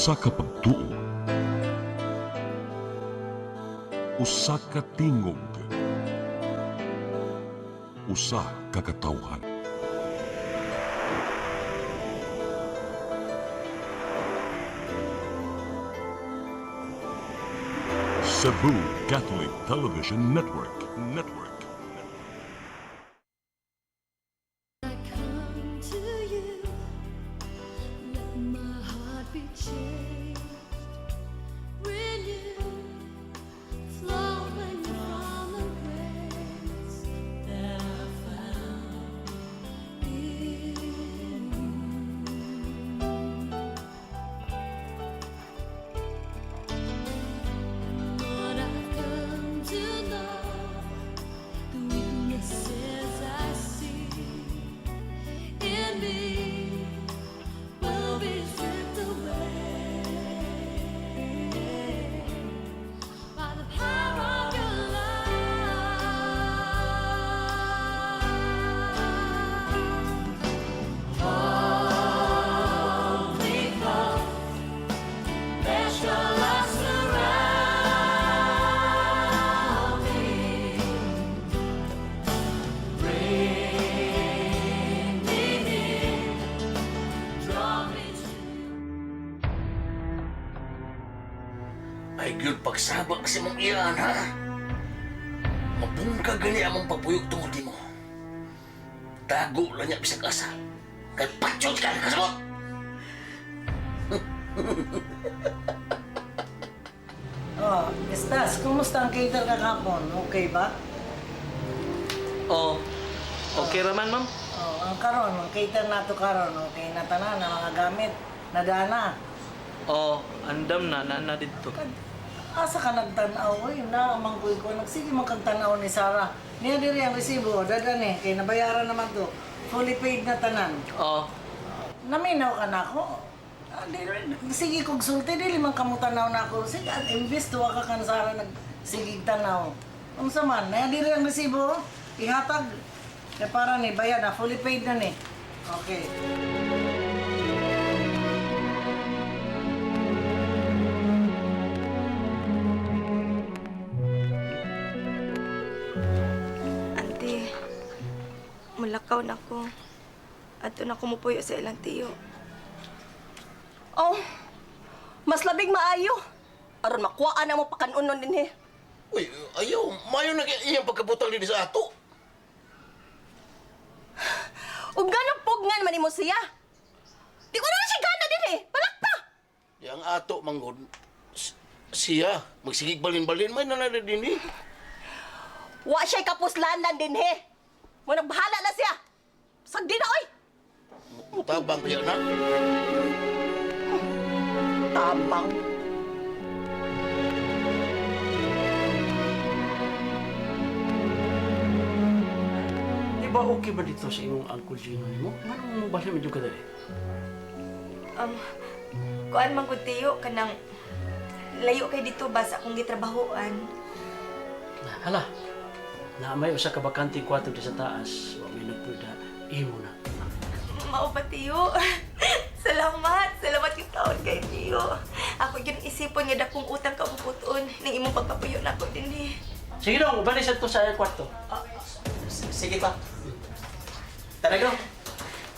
Usa ka pagtuo, usa ka tingog, usa ka katawhan. Cebu Catholic Television Network. I come to you, let my heart be changed, renewed, flowing from the grace that I found in you. Lord, I've come to know the weaknesses I see in me will be stripped away by the power of your love. Holy Ghost, let your love surround me. Bring me near, draw me to Ay, good pagsabak si mong iyan, ha? Mabungka gani among pagpuyog tungod mo. Tago lang niya bisag asa. Kay patyod ka, kasagot! Oh, Estas, kumusta ang cater kahapon? Okay ba? Oh, okay raman, ma'am. Oh, ang karon, ang cater nato karon, okay na tanan ang mga gamit, nadana. Oh, andam na dito. Asa ka nagtanaw? Uy, naamangkoy ko. Nagsige man kang tanaw ni Sarah. Niya diri ang resibo, dadani, kay nabayaran naman to. Fully paid na tanan. Oh, Naminaw ka na ako. Sige kog sulti, dili man kamo tanaw na ako. Sige, imbis tuwa ka kan Sarah nagsigig tanaw. Unsa man, niya diri ang resibo, ihatag. Kaya para ni, bayad na, fully paid na ni. Okay. Ante, mulakaw na ko. Adto na ko mupuyo sa ilang tiyo. Oh, mas labing maayo. Aron makuhaan na mo pakanunon din eh. Uy, ayaw, mayo na iyang pagkabutang din sa ato. Ug ganong pugngan man mo siya. Di ko na siya gana din eh. Palakpa! Yang ato, manggod, siya, magsigig balin-balin, may nanala din eh. Wa siya'y kapuslanan din eh. Mo nagbahala na siya. Sagdi na oy. Tabang kaya na. Tabang. Di ba okay ba dito sa imong Uncle Gino nimo? Ngano mo ba siya medyo kadali? Kuan man gud tiyo kanang layo kay dito ba sa akong gitrabahoan. Hala, na may usa ka bakante kwarto di sa taas. Wa may nagpuda, imo na. Mao ba tiyo? Salamat yung taon kay tiyo. Ako yun isipon nga dakong utang kabubuton ning imong pagpapuyo na ako din eh. Sige dong, ubali sa to sa kwarto. Sige pa. Tara go.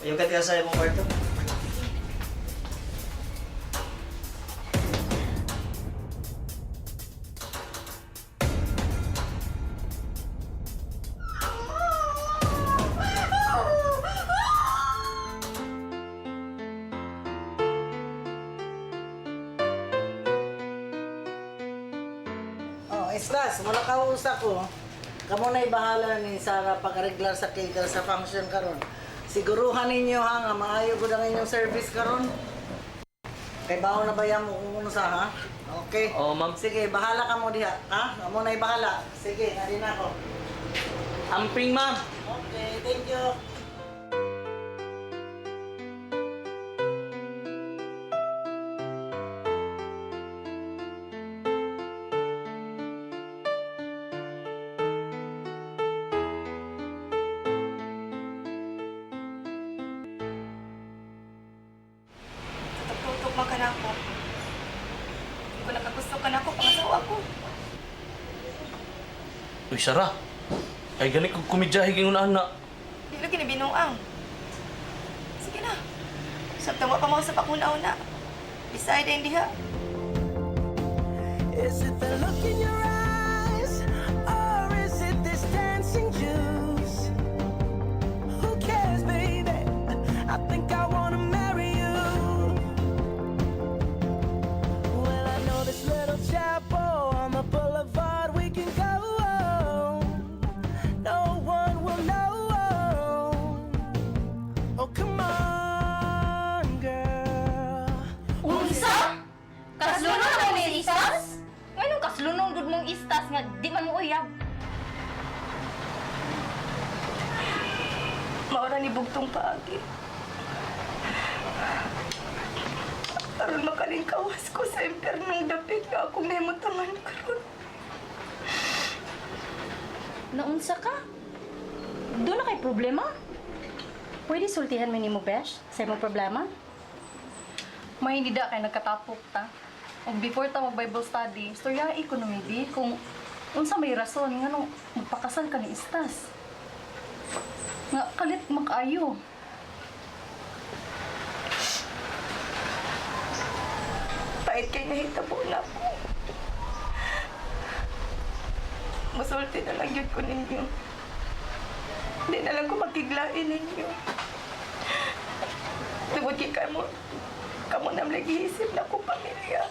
Ayugat ka sa imong kwarto. Oh, Estas, mula kausa ko. Kamo na ibahala ni Sarah pag-regular sa cater sa function karon. Siguruhan ninyo ha nga maayo gud ang inyong service karon. Kay bawo na bayam mo kung unsa ha? Okay. oh, ma'am. Sige, bahala ka mo diha, ha? Kamo na ibahala. Sige, nari na ako. Amping, ma'am. Okay, thank you. Tutok man ka na ako. ko nakagusto ka na ako kung asawa ko. Uy, Sara. Ay, gani kong kumidyahe king una. Di lagi na binuang. Sige na. Sabta mo pa mo sa pakuna-una. Decide din diha. Is it the look in your eyes, or is it this dancing juice? Who cares, baby? I think I wanna marry you. Well, I know this little chapel on the boulevard we can go. No one will know. Oh, come on, girl. Unsa? Kaslunod ka ni istas? Anong kaslunod gud mong istas nga di man mo uyab? Maura ni bugtong paagi. Aron makalingkawas ko sa impernong dapit nga akong nahimutangan karon. Naunsa ka? Doon na kay problema? Pwede sultihan mo ni mo, Besh, sa imong problema? May hindi da kay nagkatapok ta. Og before ta mag Bible study, storya economy di kung unsa may rason ngano magpakasal ka ni istas. Nga kalit makaayo. Pait kay nahitabo na ako. Masulti na lang yun ko ninyo. Hindi na lang ko makiglain ninyo. Tungod kay kamo nang nag-iisip na akong pamilya.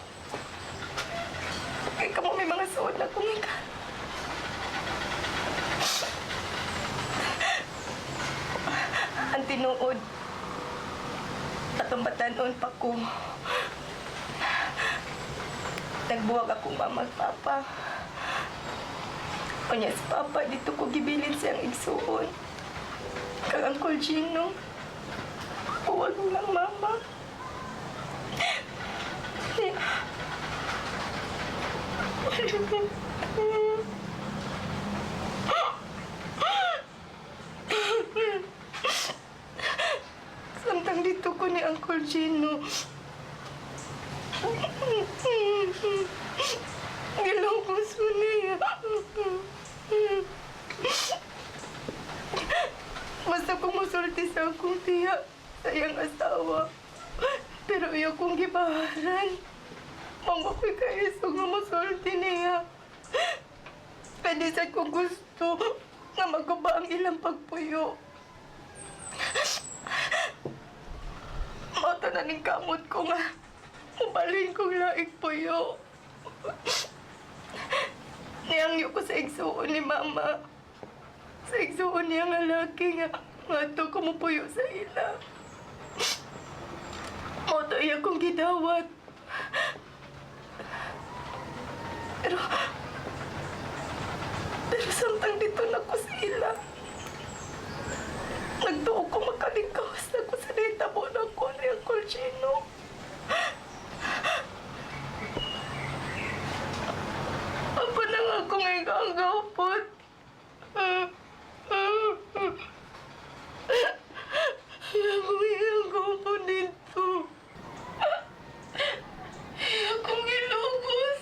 Kaya kamo may mga suod na kong ika. Ang tinuod, atong batanon pa ko. Nagbuwag akong mama at papa. O niya si papa, dito ko gibilin siyang igsuon. Kang Uncle Gino, huwag mo lang mama. Samtang dito ko ni Uncle Gino. Gilawos mo niya. Basta kung musulti sa akong tiya, sa iyang asawa. Pero iyo kong gibaharan. Mangukoy ka iso nga musulti niya. Pwede sa kong gusto nga magaba ang ilang pagpuyo. Mata na ning kamot ko nga. Ubalin kong laing puyo. Niyangyo ko sa igsuon ni Mama. Sa igsuon niya nga laki nga ito kumupuyo sa ila. Moto iya kong gidawat. Pero samtang dito na ko sa ila. Nagtuo ko makalingkawas na ko sa ditabo na ko ni Uncle Gino. Apa na nga akong igagawpot? Akong igagawpot dito. Akong ilugos.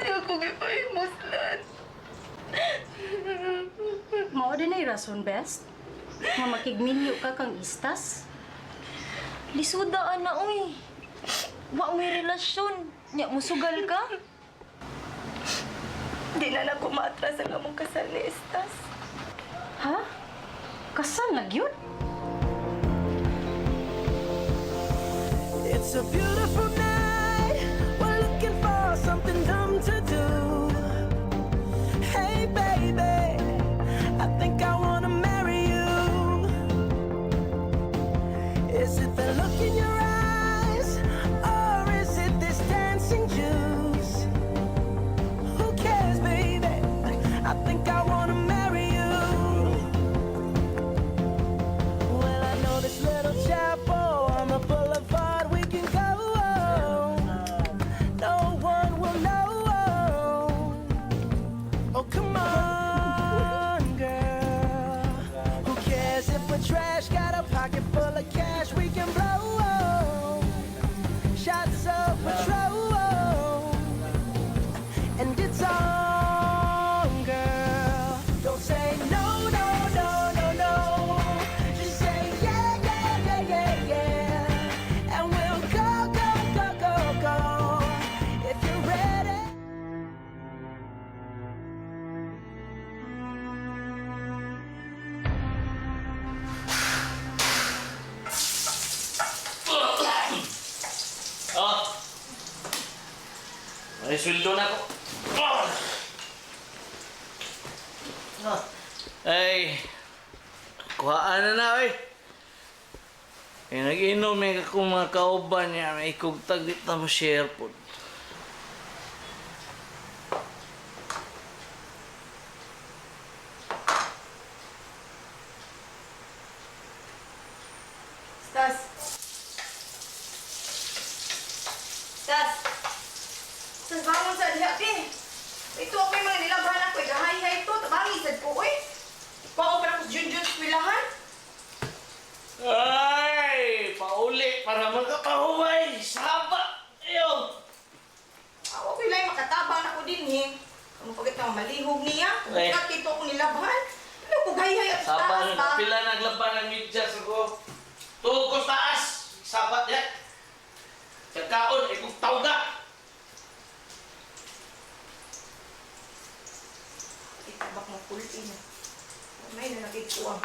Akong ipaimuslan. Mao din ay rason, best. Nga makigminyo ka kang istas. Lisuda ana oy. Wa may relasyon. Nya musugal ka? Di na na ko maatras ang among kasal ni Estas. Ha? Kasal na gyud? It's a beautiful night. We're looking for something dumb to do. Hey, baby, I think I wanna marry you. Is it the look in your eyes, or is it this dancing juice? Who cares, baby? I think I wanna marry you. Well, I know this little chapel on the boulevard we can go. No one will know. Oh, come on, girl. Who cares if we're trash? Got a pocket full of cash we can blow. Shots of Patrol. May sweldo na ko. Ay, kuhaan na oy. Nag-inom ako mga kauban niya. May kugtag dito mo share po. Stas! Stas! Stas, bangon sa diha, Pin! Ito ako yung mga nilabahan ako. Gahay-hay ito. Tabangi, sad ko, uy! Pao pa ako sa Junjun Eskwelahan. Ay! Pauli para magkapahuway! Saba! Ayaw! Ako ko lang makatabang ako din, eh. Ano pagkat na malihog niya? Eh. Bakit ito ako nilabahan? Ano ko gahay-hay at Saba taas nyo. ba? Pila naglaban ng medyas ako. Tuog ko sa taas! Sabat yan! Kakaon, ay kong tawga! Itabak mo kulin. May na nakikuha.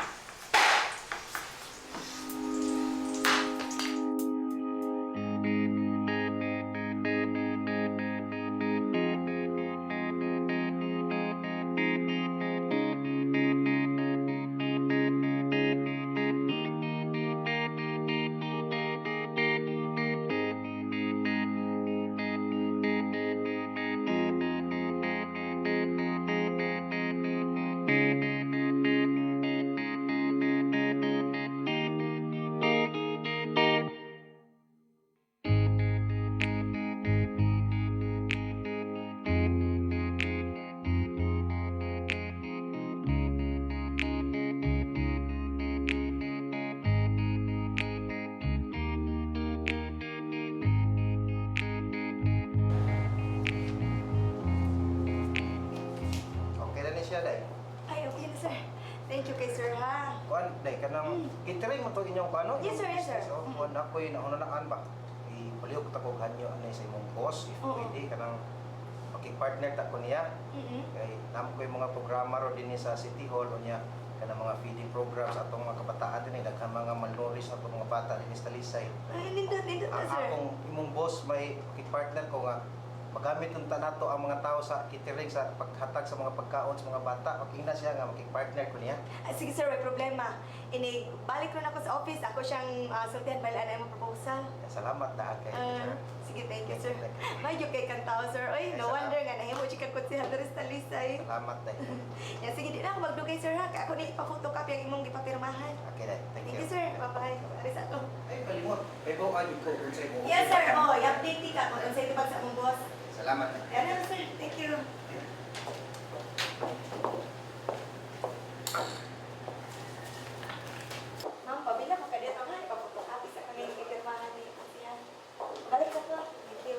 Okay na ni siya, day. Ay, okay na, sir. Thank you kay sir, ha? Kuan, day, kanang catering mo to inyong kano? Yes, sir, yes, sir. So, kuan ako'y naunanaan ba? Ipalihog ta ko kanyo anay sa imong boss, if Oo. pwede, kanang makipart-partner ta ko niya. Kay namo ko yung mga programa ro din sa City Hall o niya kanang mga feeding programs atong mga kabataan din daghang mga malnourished atong mga bata din sa Talisay. Ay, nindot na, sir. Akong imong boss may partner ko nga magamit unta nato ang mga tao sa catering sa paghatag sa mga pagkaon sa mga bata. Makingna siya nga makipart-partner ko niya. Sige, sir, may problema. Balik ko na ako sa office. Ako siyang sultihan bala na yung proposal. Salamat daan kay sir. Sige, thank you, sir. Medyo kay kantao, sir. Oy, no wonder nga nahimo siya kang kutsihal na rin sa Talisay. Salamat dahil. Yan, sige, di na ako magdugay, sir, ha? Kaya ako na ipa-photocopy ang imong gipapirmahan. Okay dahil. Thank Thank you, you. sir. Bye-bye. Aris ako. Ay, kalimot. May buwan yung ko kung sa imo. Yes, sir. Oh, i-update ka kung ano sa ito sa akong boss. Salamat. Yan, sir. Thank you. Ma'am, pabila mo ka dito, ha? Ipa-photocopy sa kanyang ipirmahan ni kutsihal. Balik ka to. Thank you.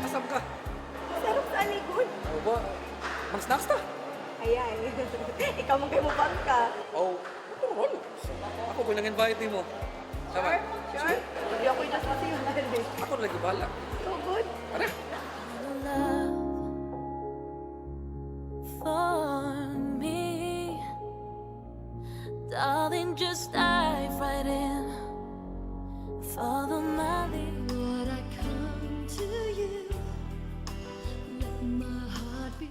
Asam ka? Sarap sa anikon. Ano ba? Mag-snacks ta? Ayan. Ikaw mong kayo mo ka. Oh, ako naman. Ako ko nang-invite mo. Sama. Sure? Hindi ako yung nasa sa'yo. Ako lagi bahala. So good. Tara. love for me. Darling, just dive right in. Follow my lead. Would I come to you? Let my heart be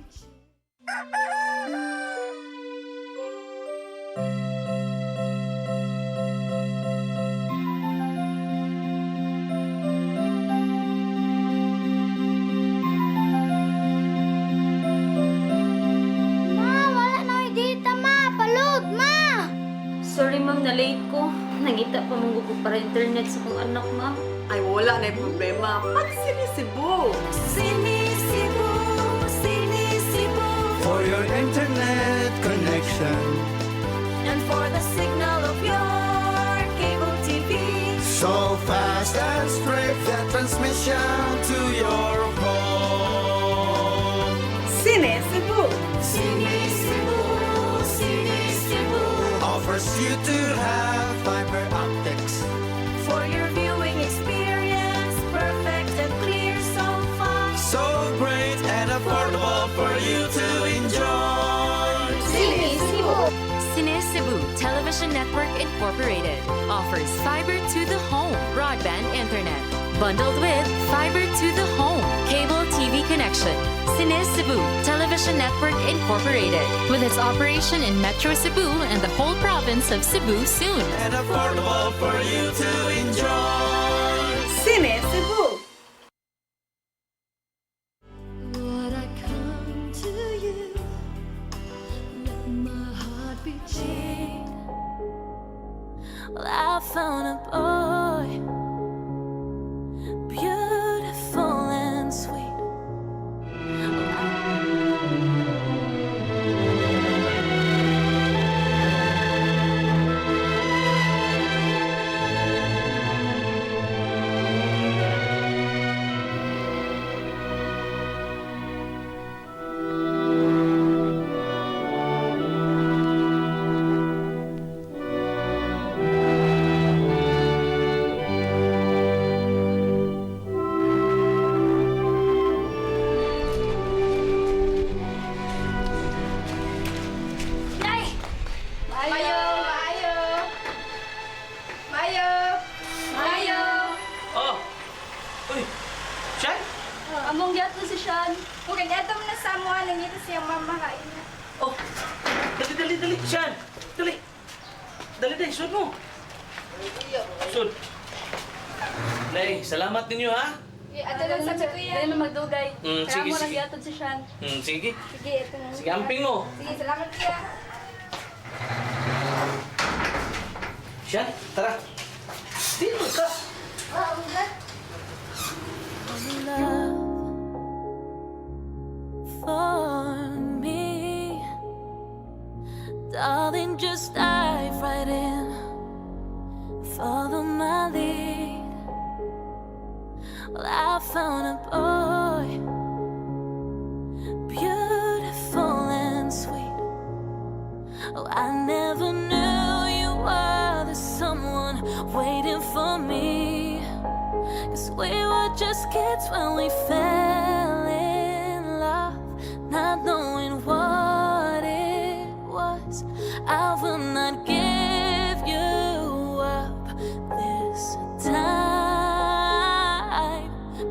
Sorry ma'am, na-late ko. Nangita pa mong gugo para internet sa kong anak ma'am. Ay, wala na yung problema. Pag sinisibo. Sinisibo, sinisibo. For your internet connection. And for the signal of your cable TV. So straight that transmission to your home. Cine Cebu. Cine Cebu, Cine Cebu offers you to have fiber optics For your viewing experience, perfect and clear so far. so great and affordable for you to enjoy. Cine Cebu. Cine Cebu Television Network Incorporated offers fiber to the home broadband internet bundled with fiber to the home cable TV connection. Cine Cebu Television Network Incorporated with its operation in Metro Cebu and the whole province of Cebu soon. And affordable for you to enjoy. Cine Cebu. Would I come to you? Let my heart be cheap. Well, I found a boy, beautiful and sweet. Oh! Uy! Siyan? Among giato si Sean. Kung ganito mo na sa mga nangita siyang mamahain. Oh! Dali! Siyan! Dali! Dali, sud mo! Sud! Nay, salamat ninyo ha! Ato lang sa kuya. Dahil na magdugay. Sige, Kaya mo lang sige. giato si Sean. Sige. Sige, ito na. Sige, amping mo! Sige, salamat kuya. Siyan, tara! Dito ka! Love for me, darling, just dive right in, follow my lead. Well, I found a boy, beautiful and sweet. Oh, I never knew you were the someone waiting for me. 'Cause we were just kids when we fell in love, not knowing what it was. I will not give you up this time,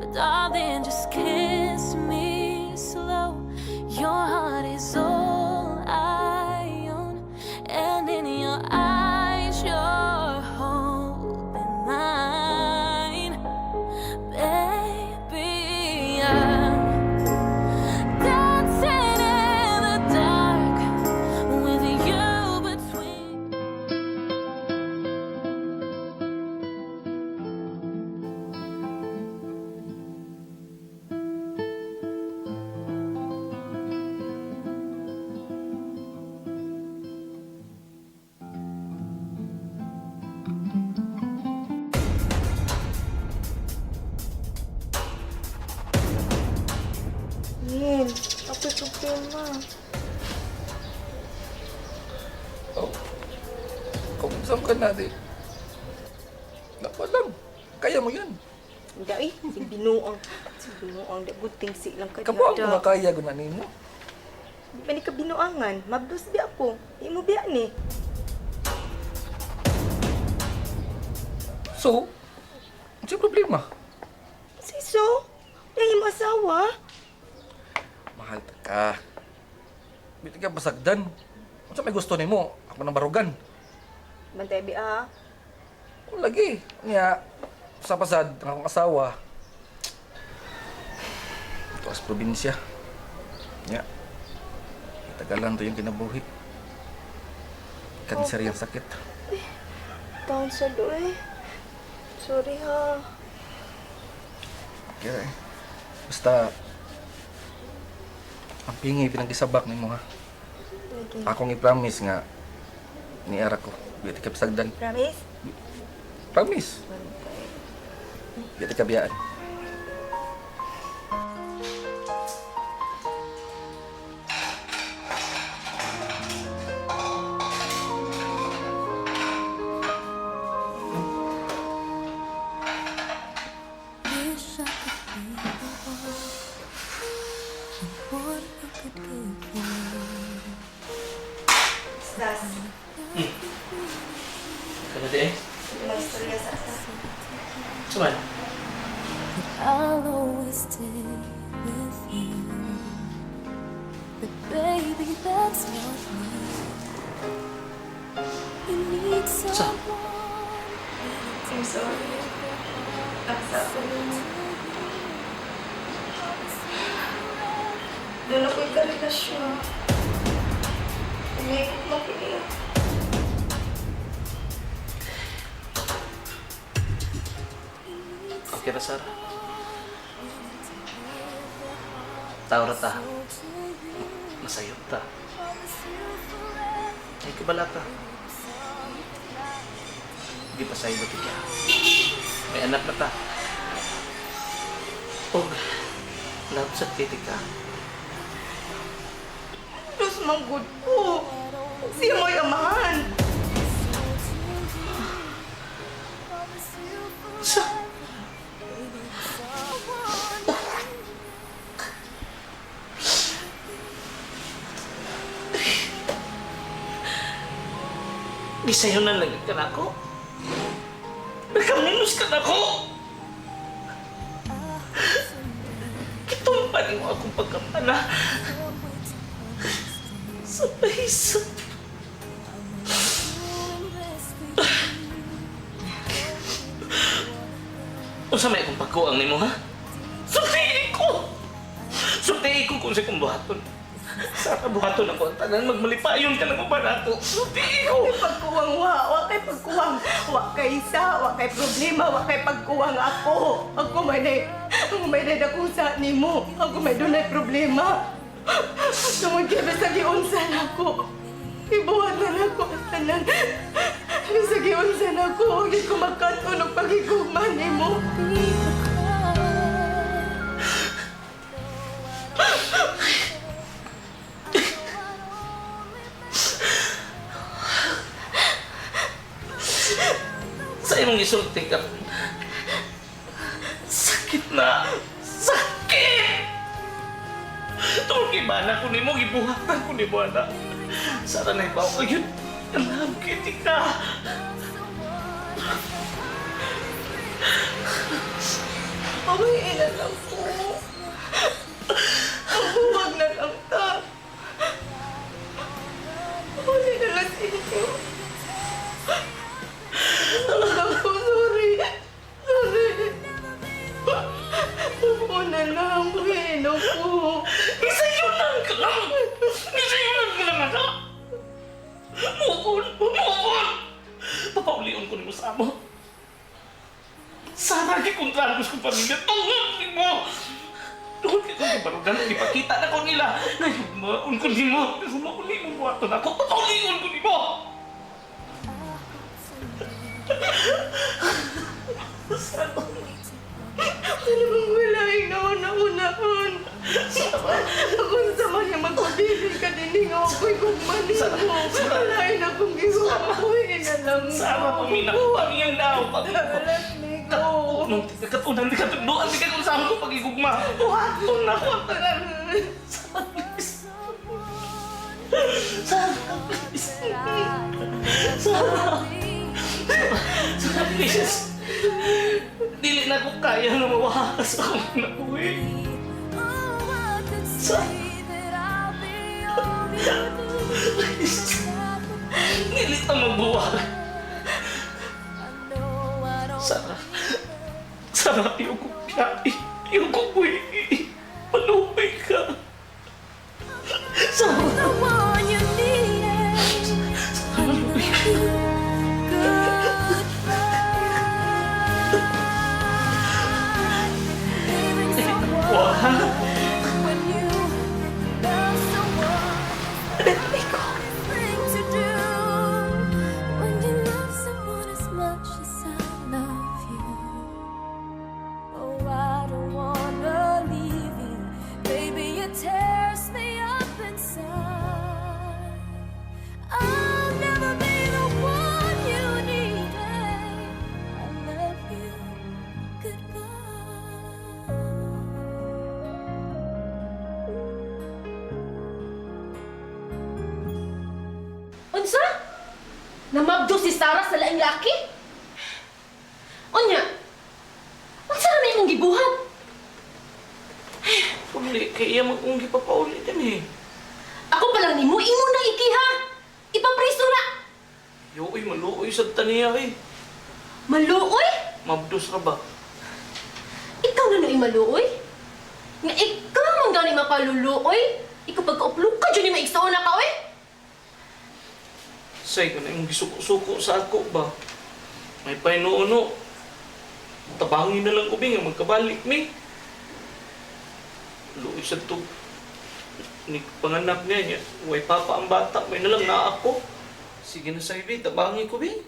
but darling, just kiss me slow. Your heart is all I own, and in your eyes you're holding mine. Baby, I'm dancing in the dark with you between. Nin, ako'y problema. Oh. Kamusta ka natin? Dapat lang. Kaya mo yan. Hindi si binuang. Si binuang, da good thing si lang ka. Kamu ang makaya gunanin mo. Di ba ni ka binuangan? Mabdos di ako. Di mo biya ni. So, ano yung problema? Siso, yung asawa. Mahal ta ka. Biti ka basagdan. Ano may gusto ni mo? Ako nang barugan. Bantay biya. O lagi. Niya, sa pasad, ang akong asawa. Ito as probinsya. Niya, tagal lang to yung kinabuhi. Kanser yung sakit. Taon sa doy. Sorry ha. Kaya eh. Basta, ang pingi pinag-isabak ni mo ha. Okay. Akong i-promise nga, ni Ara ko. Biti ka pasagdan. Promise? Promise. Di ka biyaan. Wish I could be the one who could give you. Stas, Kada di eh? may istorya sa atas. Suman? I'll always stay with you. But baby, that's not me. You need someone. I'm sorry. I'm sorry. Doon ako'y karelasyon. Hindi ko makinig. Okay na, Sarah. Tawra ta. Masayot ta. Ay, kabala ta. Di pa sa'yo ba tigya? May anak na ta. Og, love sa titika. Diyos manggod po. Siya mo'y amahan. Sa... Di sa'yo na lang ka na ako. Nagkaminos ka na ako. Kitong pa rin mo akong pagkamana. Sa paisa. Unsa may akong pagkuang nimo ha? Sultihin ko! Sultihin ko kung sa kong buhaton. Sa kabuhaton ako ang tanan, magmalipayon ka ng barato. Sultihin ko! Pagkuwang wa kay pagkuwang. Wa kay isa, wa kay problema, wa kay pagkuwang ako. Ako may nakusa ni mo. Ako may dunay problema. Tungod kaya sa giunsan ako. Ibuhat na ako ang tanan. Sa giunsan ako, hindi ko magkatunog pagigugman ni mo. Sa imong isulti ka. Sakit na! Sakit! Tungkol kay bana ko nimo, gibuhatan ko nimo, anak. Sara na ibaw ko yun. Alam, kiti ka. Pawiin na lang po. Mabuwag na lang ta. Huli na lang inyo. Talagang po, sorry. Sorry. Upo na lang, bueno po. Isayunan ka lang! Isayunan ka lang, anak! Move on! Papaulion ko ni mo sa amo. Sana kikontrahan ko sa kong pamilya. Tungod ni mo! Tungod ka kong kibarugan. Ipakita na ko nila. Ngayon, maun ko ni mo. Kasi mauli mo buhaton ako. Papaulion ko ni mo! Ano bang walaing nauna-unahon? Akong sama niya magpabili ka din nga ako'y gugmanin mo. Walaing akong gihumakuhin na lang mo. Sama puminak ko pamiyang daw. Alam ni ko. Katunan di katugduan di ka kung saan ko pagigugma. Buhaton na ko. Sana, please. Dili na ko kaya na mawakas akong nabuhi. Please. Dili ka magbuwag. Sana, ayoko biyahe. Ayoko buhi. Malupay ka. Sana. The one you needed. I love you. When you love someone, everything to do. When you love someone as much as I love you. Namabdo si Sarah sa laing laki? Onya, magsara na imong gibuhat. Uli, kaya mag-unggi pa paulitin eh. Ako pa lang nimo, imo na ikiha. Ipapriso na. Yoy, maluoy sa taniya eh. Maluoy? Mabdos ka ba? Ikaw na no'y maluoy? Nga ikaw man gani mapaluluoy? Ikaw pagka-uplog ka, dyan yung maigsaon na ka, oy? Say, ka na yung gisuko-suko sa ako ba? May painuuno. Tabangin na lang ubing ang magkabalik mi. Luoy sa to. Ni panganak niya niya. Way papa ang bata. May nalang na ako. Sige na sa ibi, tabangin ko bing.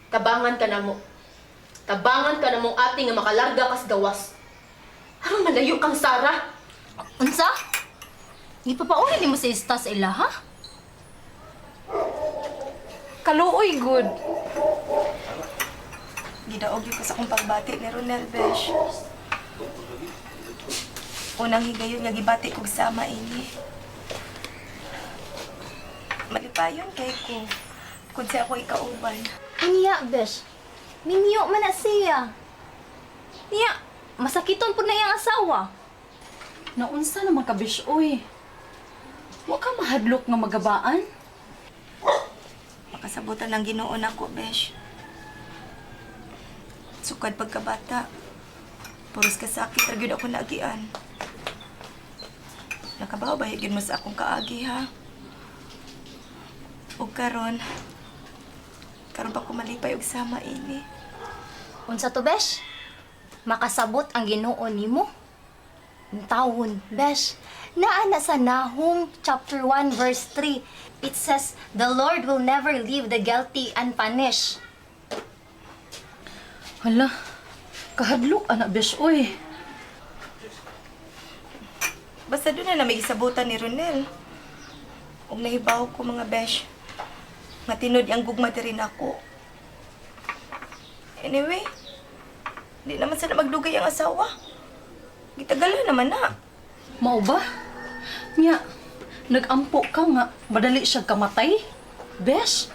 Tabangan ka na mo. Tabangan ka na mong ating nga makalarga kas gawas. Harang malayo kang Sarah. Unsa? Ipapauli ni mo sa istas ila, ha? Kaluoy, good. Gidaog yun ko sa kong pagbati ni Ronel, besh. Unang higayon nga gibati kong sama ini. Malipayon kay ko. Kung siya ako ikauban. Aniya, besh. Minyo man na siya. Niya, masakiton po na iyang asawa. Naunsa naman ka, besh, oy. Wa ka mahadlok nga magabaan? Makasabutan ng Ginoo nako, besh. Sukad pagkabata. Puros kasakit ra gyud ako naagian. Nakabaw ba gyud mo sa akong kaagi, ha? Ug karon pa ko malipay og sama ini. Unsa to, besh? Makasabot ang Ginoo nimo? Tawon, besh. Naa na sa Nahum chapter 1 verse 3. It says, "The Lord will never leave the guilty unpunished." Hala, kahadlok anak besh, oy. Basta doon na may isabutan ni Ronel. Ug nahibaw ko mga besh. Matinod ang gugma rin ako. Anyway, di naman sana magdugay ang asawa. Gitagalan naman na. Mao ba? Nya, nagampo ka nga, madali siya kamatay. Besh?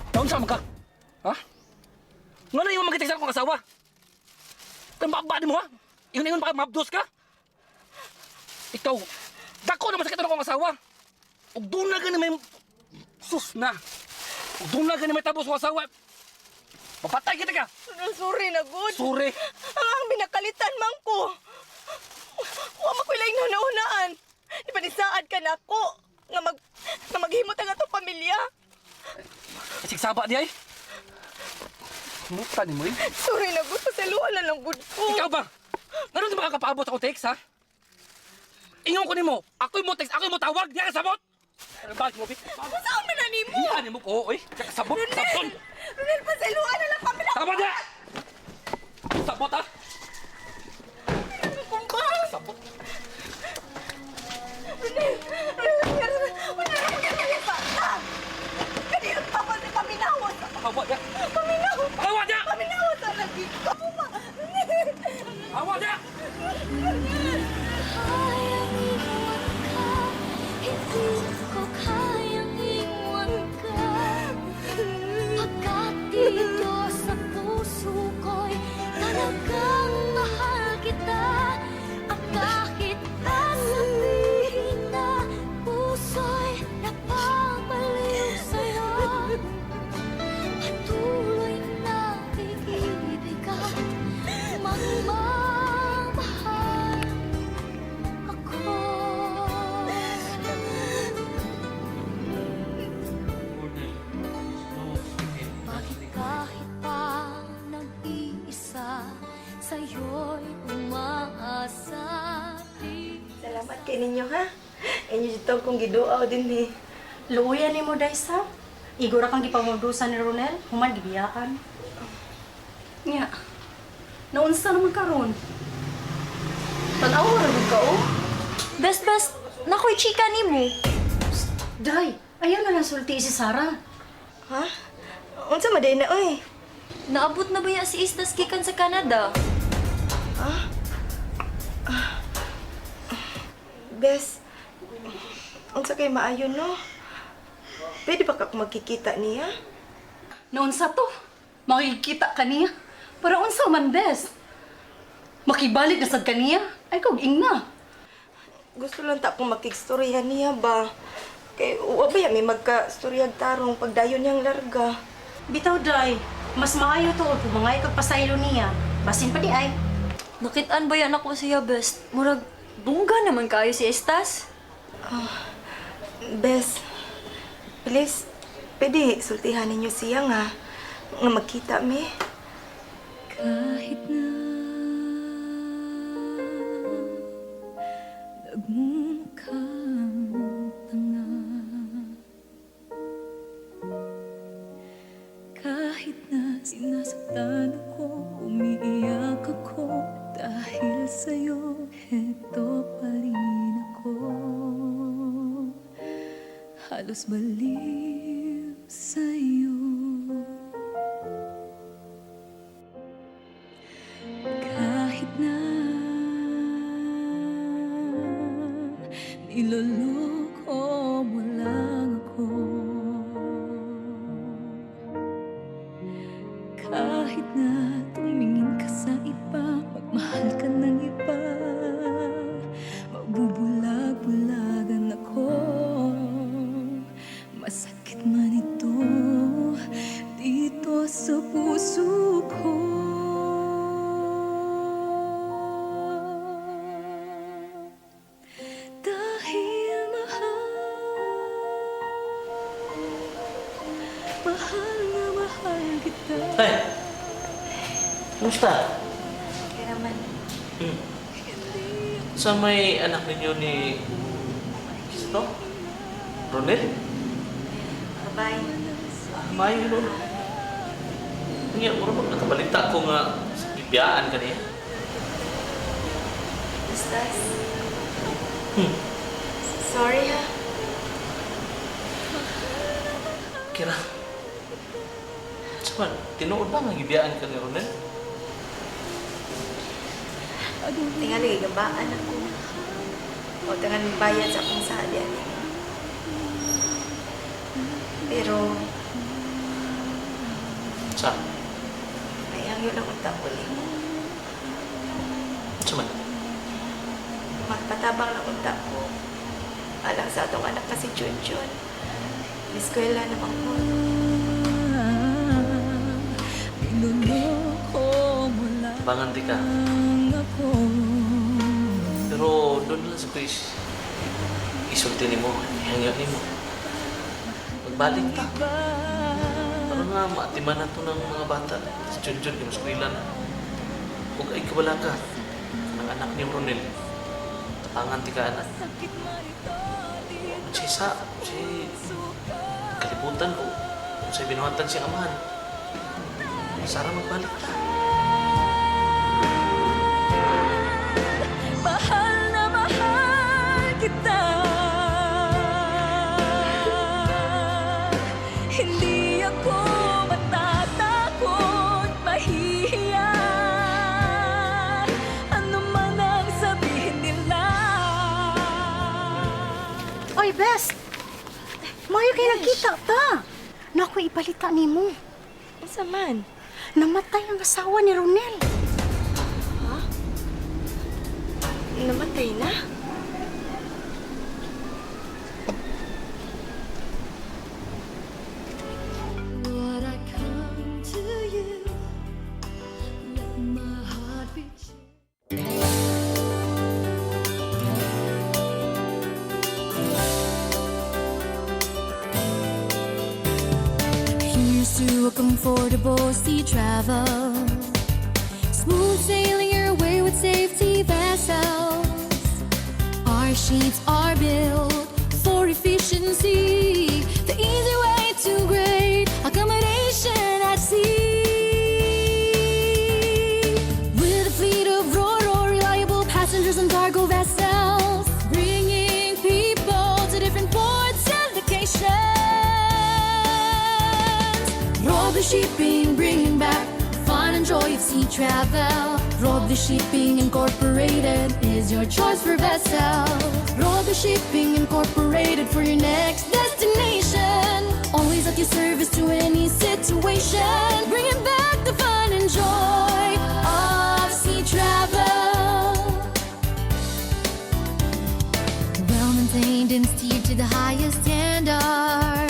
Taon sa ka? Ha? Nga na yung magitig sa akong asawa? Kambaba mo ha? Ingon pa mabdos ka? Ikaw, dako naman sa akong asawa. Ug doon na gani may... Sus na! Ug doon na gani may tabos ng asawa. Papatay kita ka! Sorry na, good. Sorry! Ang binakalitan man ko. Huwag mo ko lang naunaan. Di ba nisaad ka na ako nga maghimot ang atong pamilya? Sigsaba di ay? Muta ni mo eh. Sorry na, good. Pasaluan na lang, good ko. Ikaw ba? Naroon na makakapaabot ako text ha? Ingon ko ni mo, ako'y mo text, ako'y mo tawag, di ka sabot! Ano ba, mo, Bit? Saan man na ni mo? Hiyan mo ko, oy! Sabot, sabot! Ronel, pasaluan na lang kami lang. Sabot niya! Sabot ha! Kumbang! Sabot! Ronel, wala na ko yung bata. Kanina pa pa si paminawat. Hawa niya! Paminawat! Hawa niya! Paminawat sa lagi ko. Hawa niya! Hindi ko kayang iwan ka. Pagkat dito sa puso ko'y talagang mahal kita. At kahit sabihin na puso'y napapaliw sa'yo, patuloy na iibigan, magmamahal ako. Bakit kahit pa nag-iisa, sa'yo'y umaasa? Salamat kay ninyo, ha? Inyo dito kong giduaw din eh. Luuyan ni mo, Daisa. Igura kang gipamudusan ni Ronel. Human, gibiyaan. Nya, naunsa naman karon? Tanaw mo rin ka, oh. Best, nakoy chika ni mo. Day, ayaw na lang sulti si Sarah. Ha? Unsa maday na, oy? Naabot na ba ya si Istas gikan sa Canada? Bes, unsa kay maayo no? Pwede ba ka magkikita niya? Noon sa to, makikita ka niya. Para unsa man, bes? Makibalik na sad ka niya? Ay, kog ingna. Gusto lang ta kung makikstorya niya ba? Kay uwa ba yan, may magka-storyag tarong pagdayon niyang larga. Bitaw, day. Mas maayo to kung mga ikagpasaylo niya. Basin pa di ay. Nakitaan ba yan ako siya, best? Murag, bungga naman kayo si Istas. Bes, please, pwede sultihan ninyo siya nga magkita mi. Kahit na nagmumukhang tanga, kahit na sinasaktan ako, umiiyak ako, dahil sa'yo, heto pa rin ako. Halos baliw sa'yo. Kahit na niloloko mo lang ako, kahit na tumingin ka sa iba, magmahal ka ng iba, mabubulag-bulagan ako. Masakit man ito dito sa puso ko. Dahil mahal kita. Tay! Kumusta? Okay naman. Sa may anak ninyo ni... Sino? Ronel? Bye. May yun. Ngayon, mura ba nakabalita ko nga sa bibiyaan ka niya? Istas. Sorry ha. Kira. Saman, tinuod ba nga gibiyaan ka ni Ronel? Tingnan lagi gabaan ako. O tingnan bayad sa akong sahadyan. Pero, Sa? may hangyo lang ang tapuli mo. Saman? Magpatabang lang ang tapo. Alang sa atong anak na si Junjun. Eskwela naman po. Bangan di ka. Pero doon lang sa kuis. Isulti ni mo, ihangyo ni mo. Magbalik ka. Para nga maatiman na to ng mga bata. Si Junjun, yung eskwela na. Huwag ay kabala ka. Ang anak ni Ronel. Tapangan di ka anak. Si kalibutan ko. Kung sa'y binuhatan siyang amahan. Sara, magbalik ka. Mahal na mahal kita. Hindi ako matatakot, mahihiya. Ano man ang sabihin nila. Oy, best! Mayo kayo nagkita ta. Naku, ibalita ni mo. Asa man? Namatay ang asawa ni Ronel. Namatay na? Would I come to you? Let my heart be true. Here's to a comfortable sea travel, smooth sailing your way with safety vessels. Our ships are built for efficiency, the easy way to great accommodation at sea. With a fleet of reliable passengers and cargo vessels, bringing people to different ports and locations. Roll the shipping, bringing back sea travel. Roby Shipping Incorporated is your choice for vessel. Roby Shipping Incorporated for your next destination. Always at your service to any situation. Bringing back the fun and joy of sea travel. Well maintained and steered to the highest standard.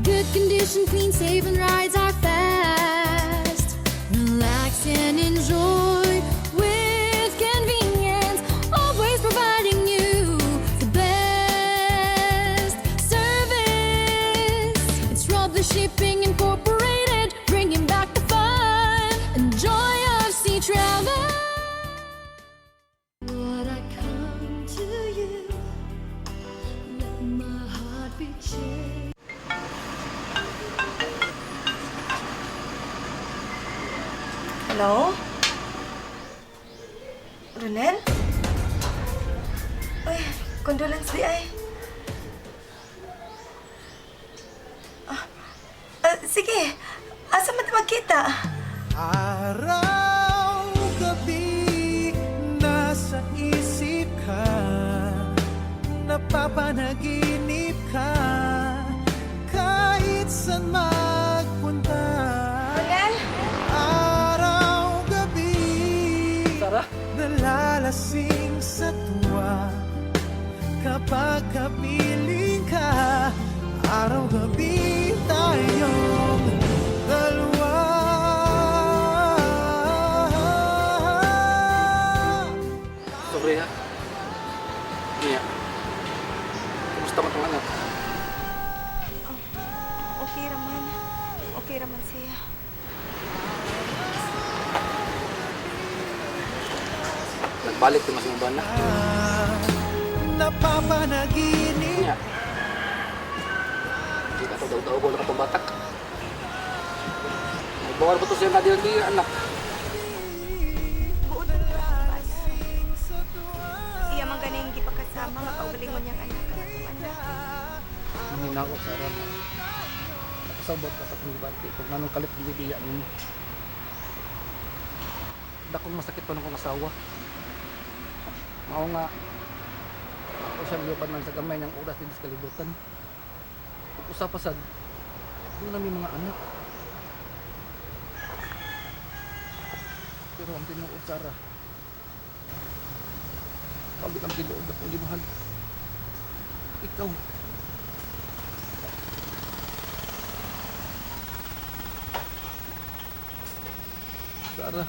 Good condition, clean, safe, and rides are fast. Relax and enjoy with convenience, always providing you the best service. It's Roby Shipping Incorporated, bringing back the fun and joy of sea travel. Would I come to you? Let my heart be changed. Hello? Ronel? Ay, condolence di ay. Sige, asa man magkita? Araw, gabi, nasa isip ka, napapanaginip ka, kahit saan magpunta. Araw, gabi, nalalasing sa tuwa, kapag kapiling ka, araw, gabi, tayong dalawa. Sobre ha. Mia. Kumusta man itong anak? Okay raman. Okay raman siya. Nagbalik din mas mga bana. Napapanaginip. Mia. Hindi ka daw-daw ko na kapambatak. Nagbawal ba ito siya na di anak? Iya man ganing gipakasama nga kaugalingon niyang anak. Manginako sa aram. Nakasabot ka sa pangibati kung anong kalit ang bibiya ninyo. Dakong masakit pa ng kong asawa. Mao nga, ako siyang liban man sa gamay ng oras din sa kalibutan. Kung usapasad, doon namin mga anak. Pero ang tinuod, Sarah, pagod ang tinuod na kong limahal. Ikaw. Sarah,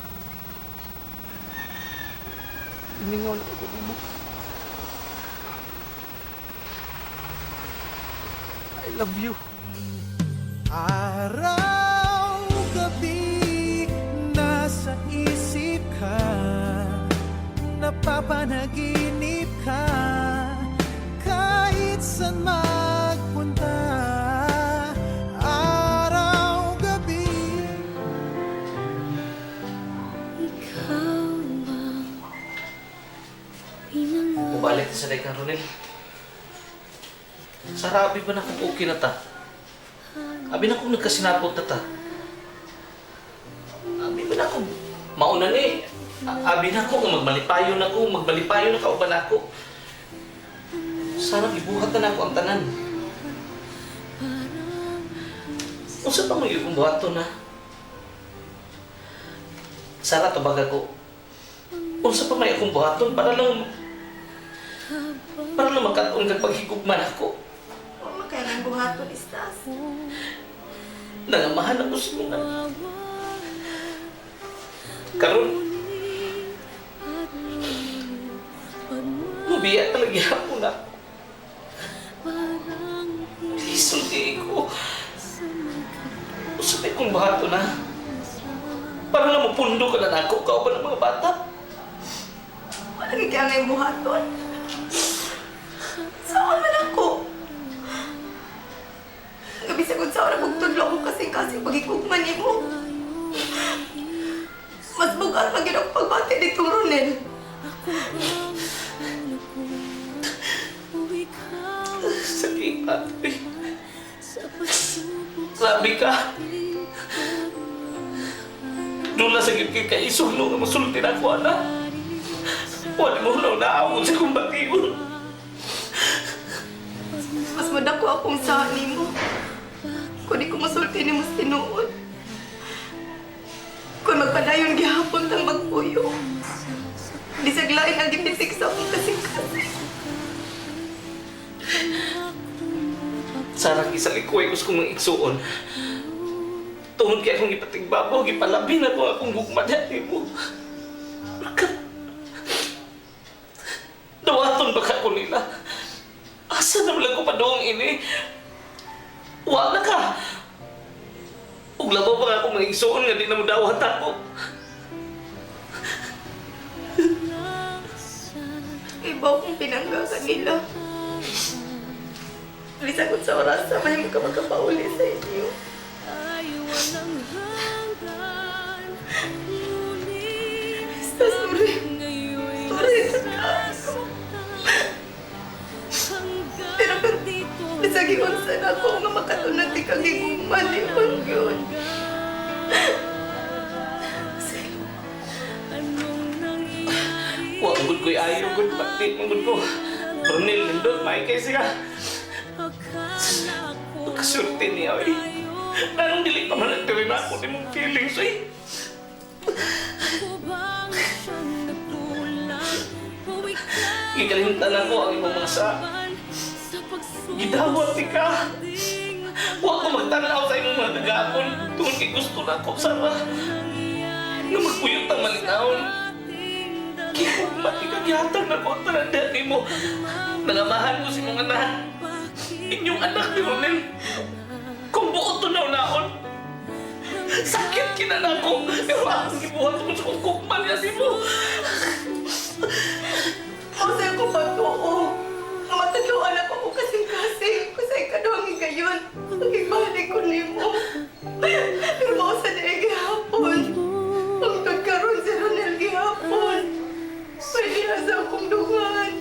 iningaw na ako mo. I love you. Araw, gabi, nasa isip ka, napapanaginip ka, kahit saan magpunta. Araw, gabi. Ikaw ba pinangarap? Mubalik na sa Ray Ronel. Sara, abi ba na kung okay na ta? Abi na kung nagkasinapot na ta? Abi ba na kung mauna ni? Abi na ko kung magbalipayo na kauban ako. Sana ibuhat na ako ang tanan. Unsa pa mo yung buhato na? Sara, tabag ako. Unsa pa may akong buhaton para lang magkataon kag paghigugman ako. Huwag makailang buhaton, Istas. Nangamahan ako sa mga. Karon, mabiya talaga ako na. Isulti ko. Usapin kong bahato na. Para lang mapundo ka na ako, kauban ng mga bata. Wala kaya ngayong buhaton. Saan man ako? Gabi sa kung saan nagtudlo ko kasi pagikugman niyo mo. Mas bugat pag yun ang pagbati dito, Ronel. Sakit, ate. Sabi ka. Doon na sa kay kaisog no, nga masulti na ako, anak. Wala mo na ako sa kong batiyon. Mas madako akong saan mo. Kung di ko masulti ni mo tinuod. Kung magpadayon gihapon tang magpuyo. Di saglain ang gipitik sa akong kasing-kasing. Sarang isalikoy ko sa kong mga igsuon. Tungod kaya akong ipatigbabaw, gipalabi na ko akong gugma dati mo. Dawaton ba ka ko nila? Asa na lang ko pa doong ini? Wala ka! Ug labaw pa akong mga igsuon nga di na mo dawat ako. Ibaw kong pinanggakan nila. Lisagod sa oras sa may magkapagkapauli sa inyo. Basta, sorry. Sorry, pero nasagingon sana ako nga makatunag di kang higuman ni Pangyon. Wa ang gud ko'y ayaw gud pati ang gud ko. Ronel nindot may kay siya. Pagkasurti niya eh. Anong dili pa man nagtirin ako ni mong feelings eh. Ikalimtan ako ang imong mga sa. Gidawat ka. Huwag ko magtanaw sa imong mga nagakon. Tungkol kay gusto na ako, Sarah. Na magpuyot ang malinawon. Kikugmat ikagyatag na ko talanda ni mo. Nangamahan mo si mga anak. Inyong anak ni Ronel. Kung buot to naon. Sakit kinana ko. Pero akong gibuhat mo sa kukukman niya si mo. Kasi ako patuo. Matatluan ako ko kasing-kasing. Kusay ka doang ngayon. Pag-ibalik ko ni mo. Pero mausa na gihapon. Ang tagkaroon si Ronel gihapon. Pwede na sa akong dungan.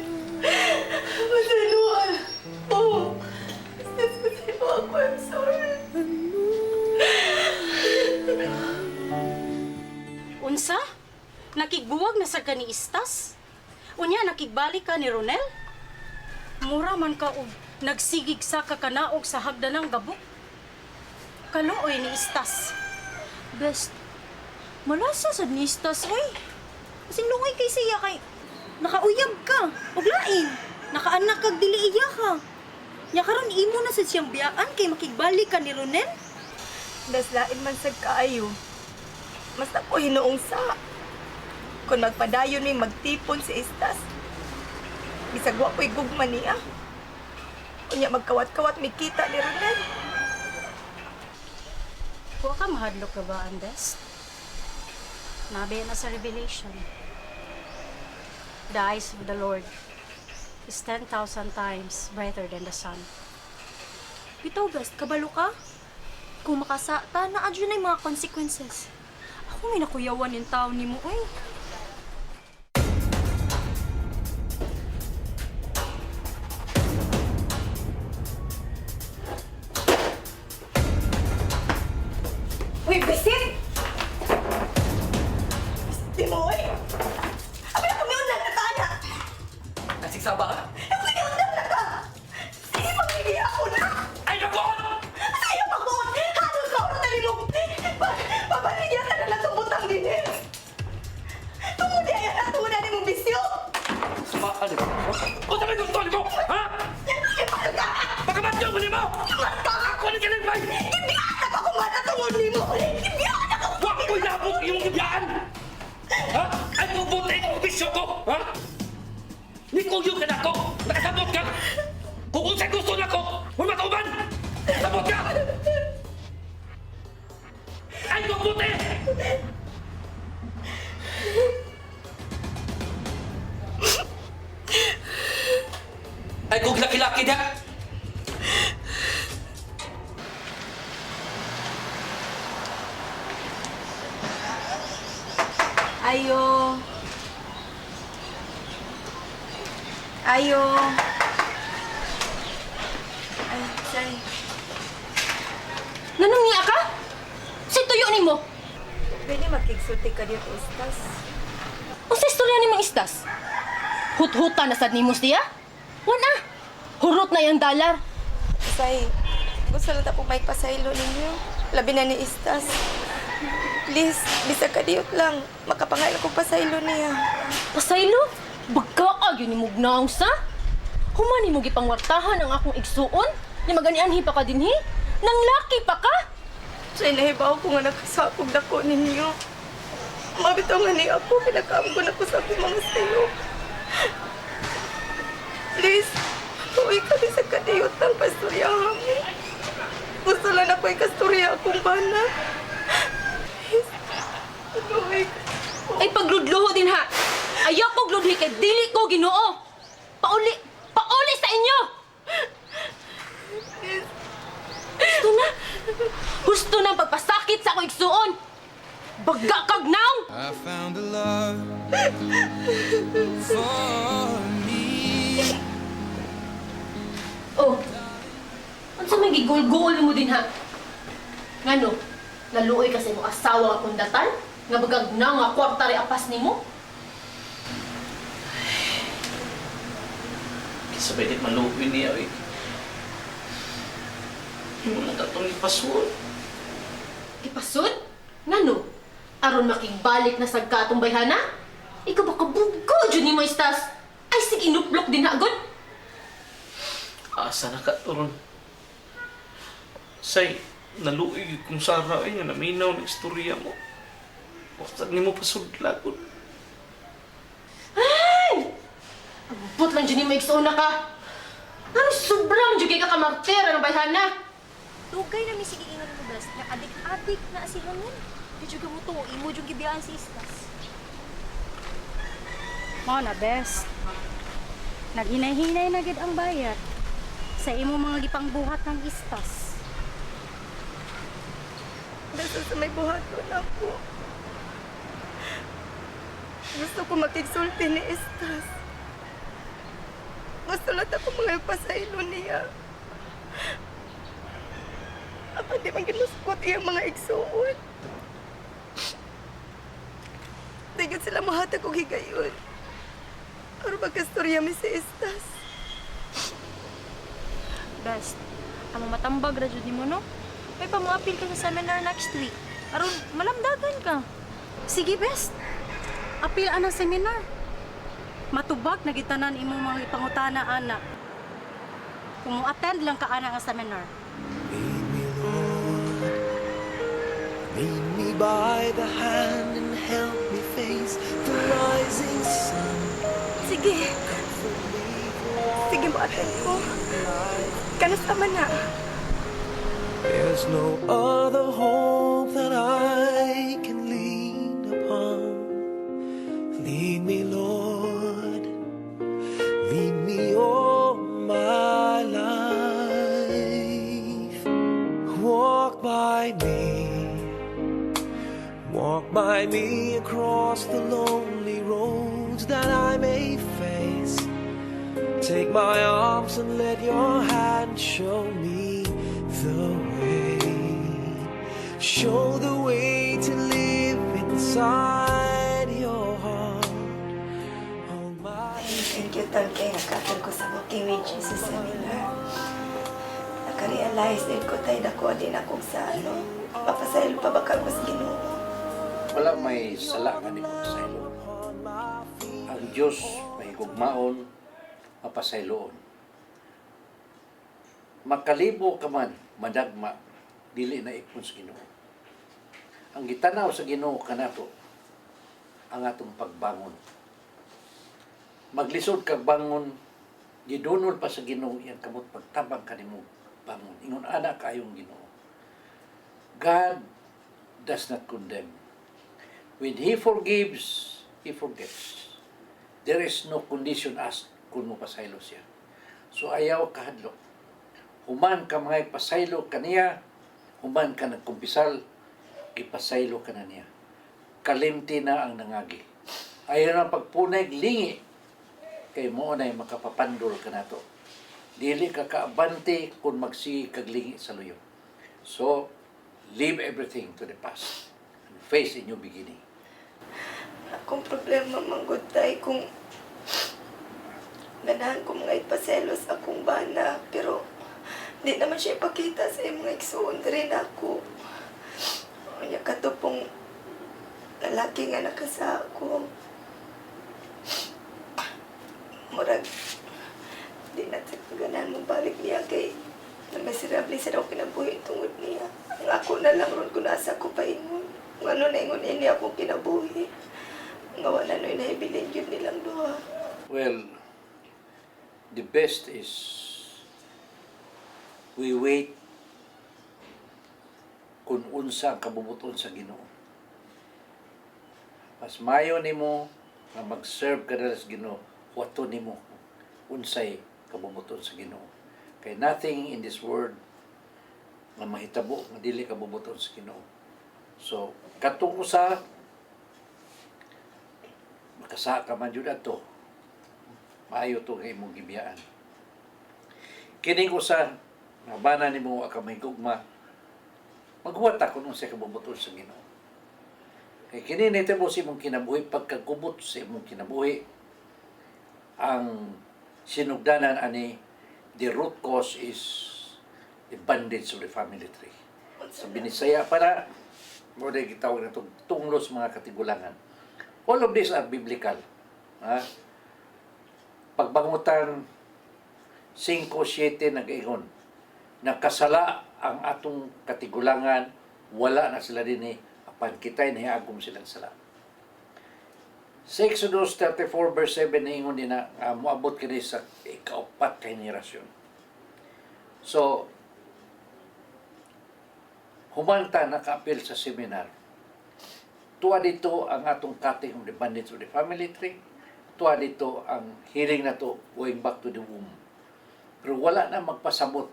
Masaluan. Oh. Masasino ako. I'm sorry. Unsa? Nakigbuwag na sa kani istas? Unya nakigbalik ka ni Ronel? Mura man ka og nagsigig sa kakanaog sa hagdanang gabok. Kaluoy ni istas. Best, malasa sad ni istas, oy. Kasing lungay kay siya kay nakauyab ka, ug lain. Nakaanak kag dili iya ka. Nya karon imo na sad siyang biyaan kay makigbalik ka ni Ronel. Lain man sa kaayo. Mas ako hinuong sa. Kung magpadayon ni magtipon si Istas. Bisag wa ko'y gugma niya. Kunya magkawat-kawat may kita ni Ronel. Huwag ka mahadlok ka ba, Andes? Nabi na sa Revelation. The eyes of the Lord is 10,000 times brighter than the sun. Bitaw, best, kabalo ka? Kung makasata, na-adyo na yung mga consequences. Ako may nakuyawan yung tao ni mo, oy. Uy, bisit! Bisit mo, oy! Abi na kami unang natana! Nasigsaba ka? Pwede unang nata! Sige, magiging ako na! Ay, naku! Sige, pagbuot! Halos ka ako na mo! Papaligyan ka na lang itong butang din eh! Tumudi ayan na! Tumudi na mong bisyo! Ano ba? O sabi gusto mo? Ha? Pagkamatyo mo ni mo! Ako na ganun ba? Ibiyaan ako kung matatungod ni mo! Ibiyaan ako! Huwag mo ilabot yung ibiyaan! Ha? Ay pupunta yung bisyo ko! Ha? Nikuyo ka na ako! Nakasabot ka! Kung unsay gusto na ko! Huwag matauban! Sabot ka! Ay pupunta! Ay kung laki-laki niya! Ayo. Ayo. Ay, sorry. Nanong niya ka? Si tuyo ni mo. gani magkigsulti ka dito, istas. O sa istorya ni mga istas? Hut-huta na sad nimos diya? Wala. Hurot na yung dollar. Say, gusto lang ako may pasaylo ninyo. Labi na ni istas. Please, bisa ka diyot lang. Makapangal ako pasaylo niya. Pasaylo? Bagkaag yun ni Mugnaong sa? Humani mo gipangwartahan ang akong igsuon? Ni maganianhi pa ka dinhi? Nang laki pa ka? Say, nahibaw ko nga nakasapog dako ninyo. Mabitaw nga ni ako, pinakaam ko na ko sa akong mga sayo. Please, uwi ka din sa kadiyot ng pastoryahan mo. Gusto lang ako ikastorya akong bana. Please, uwi ka. Ay pagludluho din ha. Ayaw ko gludhi kay dili ko Ginoo. Pauli sa inyo. Gusto na pagpasakit sa akong igsuon. Baga kag naong. I found a love for me. Oh. Unsa may gigul-gul mo din ha? Ngano? Laluoy kasi mo asawa akong datan? Nga bagag na nga kwarta ri apas nimo? Sabay dit maluwi niya, eh. Hindi mo na katong ipasod. Ipasod? Ngano? Aron makigbalik na sa katong bayhana? Ikaw ba kabugo, dyan ni Maestas? Ay, sige, inuplok din agad. Asa na ka, Turon? Say, naluoy kung Sara ay nga naminaw ng istorya mo. Basta ni mo pasudlagon. Ay! Abot lang dyan ni Maigsoona ka. Ano sobrang dyan ka kamartera ng bayhana? Tugay na mi sige ingon mo best, nga adik-adik na si Hanon. Di juga mo to, imo jud gibiyaan si istas. Mao na best. Naghinay-hinay na gid ang bayad sa imo mga gipangbuhat ng istas. Basta sa may buhaton ako. Gusto ko makigsulti ni Estas. Gusto lang ako mga pasaylo niya. Apa di man ginuskot iyang mga igsuon. Dagat sila mahatag og higayon. Pero magkastorya mi si Estas. Best, amo matambag ra jud nimo no? May pamuapil ka sa seminar next week. Aron malamdagan ka. Sige best. Apil ana seminar. Matubag na gitanan imong mga ipangutana ana. Kung attend lang ka ana nga seminar. Lead me by the hand and help me face the rising sun. Sige. Sige, ma-attend ko. Kanasama na. There's no other hope that I can lean upon. Lead me, Lord. Lead me all my life. Walk by me. Walk by me across the lonely roads that I may face. Take my arms and let your hand show me the way. Show the way to live inside your heart. Oh my. Thank you, Tolkien. Nakatol ko sa Walking with Jesus seminar. Nakarealize din ko tayo dako din akong sa mapasaylo pa ba kang mas Ginoo. Wala may sala nga ni mapasaylo. Ang Diyos may gugmaon, mapasayloon. Makalibo ka man, madagma, dili na ipon sa Ginoo. Ang gitanaw sa Ginoo kanato ang atong pagbangon. Maglisod kag bangon, gidunol pa sa Ginoo iyang kamot pagtabang kanimo bangon. Ingon ana kayong Ginoo. God does not condemn. When He forgives, He forgets. There is no condition asked kung mo pasaylo siya. So ayaw kahadlok. Human ka mga pasaylo kaniya, human ka nagkumpisal, ipasaylo ka na niya. Kalimti na ang nangagi. Ayaw na pagpunay lingi, kay mo na makapapandol ka na to. Dili ka kaabante kung magsigi kag lingi sa luyo. So, leave everything to the past. And face in your beginning. Akong problema manggod tay kung ganahan ko mga ipaselos akong bana, pero di naman siya ipakita sa mga igsoon rin ako. Kanya katupong lalaki nga nakasa ako. Murag, di natin ganahan mong balik niya kay na miserable sa daw kinabuhi tungod niya. Ang ako na lang ron kung nasa ko pa ingon. Kung ano na ingon ini akong kinabuhi. Nga wala na inaibilin yun nilang duha. Well, the best is we wait kung unsa ang kabubuton sa Ginoo. Mas mayo nimo nga mag-serve ka na sa Ginoo, wato nimo unsay kabubuton sa Ginoo. Kay nothing in this world nga mahitabo nga dili kabubuton sa Ginoo. So, katong usa makasa ka man jud ato. Maayo to nga imong gibiyaan. Kining usa nabana nimo ka may gugma. Maghuwat ta kun unsay kabubuton sa Ginoo. Kay kini nitabo si imong kinabuhi pagkagubot sa imong kinabuhi. Ang sinugdanan ani the root cause is the bondage of the family tree. Sa Binisaya para mo na gitawag na tunglos mga katigulangan. All of these are biblical. Ha? Pagbangutan 5:7 nag-ingon, nakasala ang atong katigulangan, wala na sila din apan kita'y nahiagom silang sala. Sa Exodus 34 verse 7 naingon din na moabot kini sa ikaapat ka henerasyon. So, humanta naka-appeal sa seminar. Tuwa dito ang atong cutting of the bondage of the family tree. Tuwa dito ang healing na to going back to the womb. Pero wala na magpasabot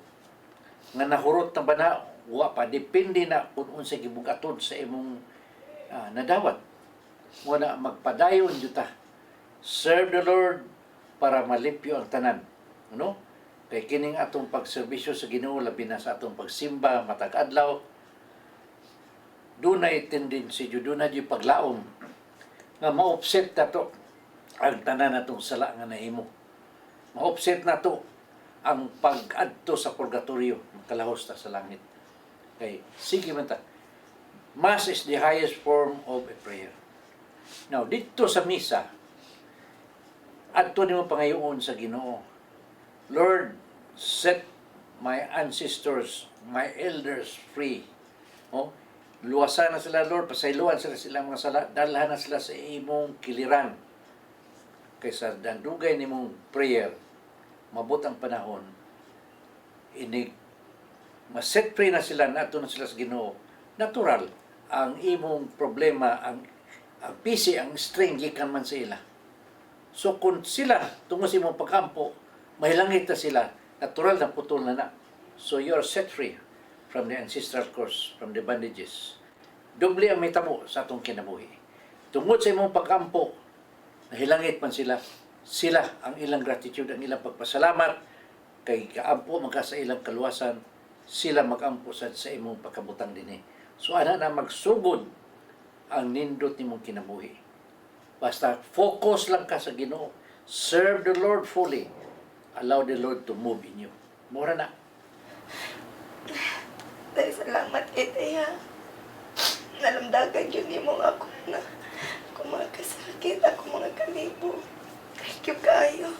nga nahurot na ba na wa pa depende na kung unsay gibugaton sa imong nadawat. Muna magpadayon juta. Serve the Lord para malipyo ang tanan. Ano? Kay kining atong pagserbisyo sa Ginoo labi na sa atong pagsimba matag adlaw. Dunay tendency jud dunay paglaom nga ma-offset na to ang tanan natong sala nga nahimo. Ma-offset na to ang pag-adto sa purgatorio, kalahos ta sa langit. Kay sige man ta. Mass is the highest form of a prayer. Now, dito sa misa, adto nimo pangayoon sa Ginoo. Lord, set my ancestors, my elders free. Oh, luwasan na sila, Lord, pasayloan sila silang mga sala, dalhan na sila sa imong kiliran. Kaysa dandugay nimong prayer, mabot ang panahon, inig, ma-set free na sila, nato na sila sa Ginoo. Natural, ang imong problema, ang busy, ang string, gikan man sa ila. So, kung sila, tungos imong pagkampo, mahilangit na sila, natural na putol na na. So, you're set free from the ancestral curse, from the bondages. Doble ang may tamo sa atong kinabuhi. Tungod sa imong pagkampo, nahilangit man sila, sila ang ilang gratitude, ang ilang pagpasalamat, kay kaampo magka sa ilang kaluwasan, sila magampo sa imong pagkabutang dinhi. So, ana na magsugod ang nindot nimong kinabuhi. Basta focus lang ka sa Ginoo. Serve the Lord fully. Allow the Lord to move in you. Mura na. Dahil salamat kita nalamdagan yun ni mo ako na kung mga kasakit, ako mga kalibo. Thank you kayo.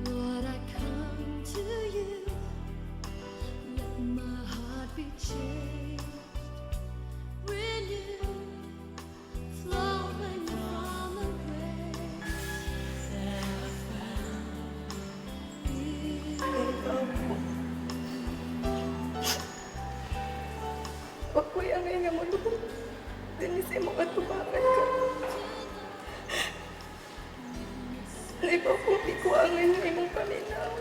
Lord, I come to you. Let my heart be changed. Renewed, flowing from the grace that I found in you. Huwag ko yung nga mo lubog. Dinisay mo katubangan ka. Naipaputi ko ang nga mong paminaw.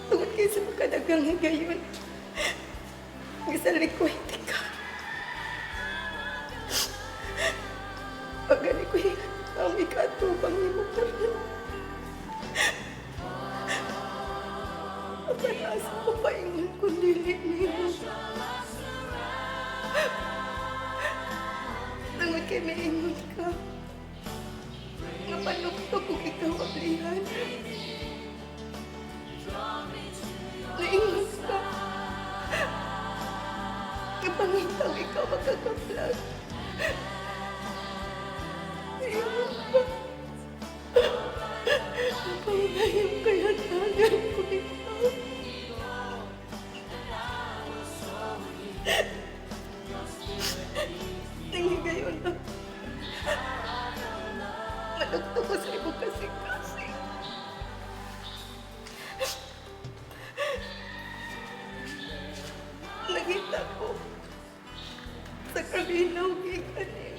Tungod kayo sa magkadagang higayon. Gisalik ko hindi ka. asa ko paingon kung dili nimo. Tungod kay maingon ka. Nga panukto kung ikaw ang lihan. Naingon ka. Kapangitaw ikaw magkakaplag. Naingon ka. Napangayang kayatagan ko ikaw. Tingin gayon na. Malugto ko sa ibong kasing-kasing. Nakita ko sa kalinaw gikan niya.